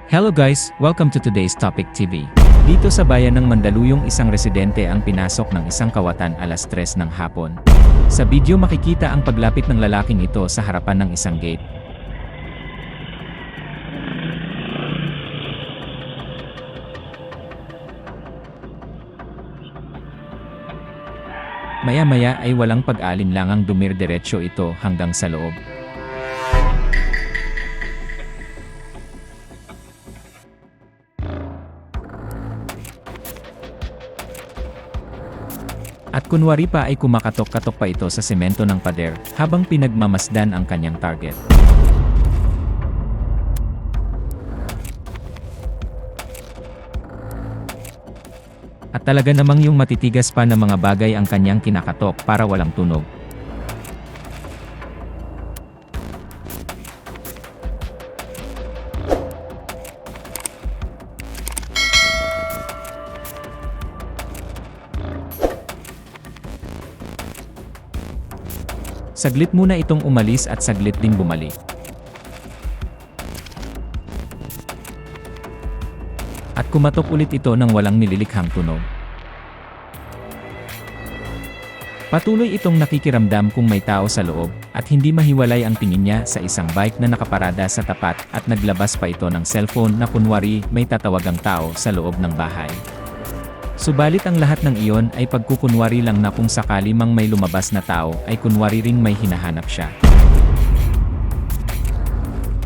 Hello guys, welcome to today's Topic TV. Dito sa bayan ng Mandaluyong isang residente ang pinasok ng isang kawatan alas 3 ng hapon. Sa video makikita ang paglapit ng lalaking ito sa harapan ng isang gate. Maya-maya ay walang pag-alinlangang dumirdiretso ito hanggang sa loob. At kunwari pa ay kumakatok-katok pa ito sa semento ng pader habang pinagmamasdan ang kanyang target. At talaga namang yung matitigas pa na mga bagay ang kanyang kinakatok para walang tunog. Saglit muna itong umalis at saglit din bumalik. At kumatok ulit ito nang walang nililikhang tunog. Patuloy itong nakikiramdam kung may tao sa loob, at hindi mahiwalay ang tingin niya sa isang bike na nakaparada sa tapat at naglabas pa ito ng cellphone na kunwari may tatawagang tao sa loob ng bahay. Subalit ang lahat ng iyon ay pagkukunwari lang na kung sakali mang may lumabas na tao ay kunwari ring may hinahanap siya.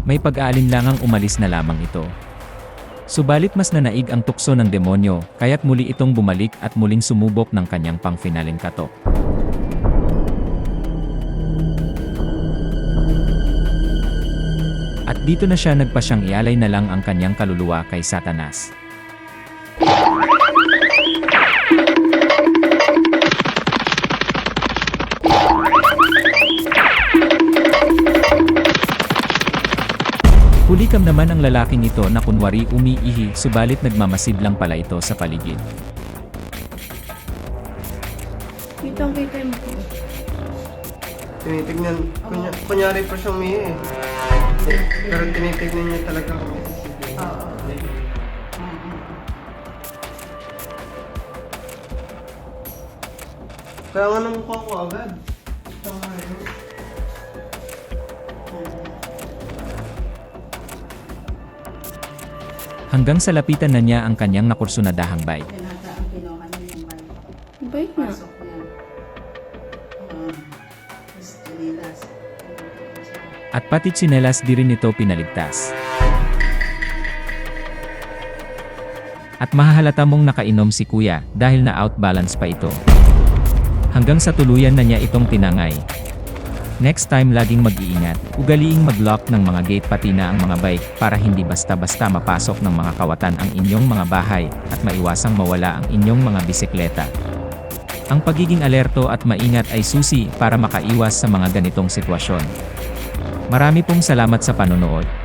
May pag-aalinlangang umalis na lamang ito. Subalit mas nanaig ang tukso ng demonyo, kaya't muli itong bumalik at muling sumubok ng kanyang pangfinaling katok. At dito na siya nagpasyang ialay na lang ang kanyang kaluluwa kay Satanas. Hulikam naman ang lalaking ito na kunwari umiihi subalit nagmamasid lang pala ito sa paligid. Kitang-kita mo po. Tinitignan, kunyari pa siyang umihi eh. Pero tinitignan niya talaga kung Oo. kaya nga namukha ko agad. Hanggang sa lapitan na niya ang kanyang nakursunadahang bike. Pinata ang kinuha niya yung bike. Bait na. Pasok niya. Tapos tinilas. At pati tsinelas di rin ito pinaligtas. At mahahalata mong nakainom si kuya dahil na outbalance pa ito. Hanggang sa tuluyan na niya itong tinangay. Next time laging mag-iingat, ugaliing mag-lock ng mga gate pati na ang mga bike para hindi basta-basta mapasok ng mga kawatan ang inyong mga bahay at maiwasang mawala ang inyong mga bisikleta. Ang pagiging alerto at maingat ay susi para makaiwas sa mga ganitong sitwasyon. Marami pong salamat sa panonood.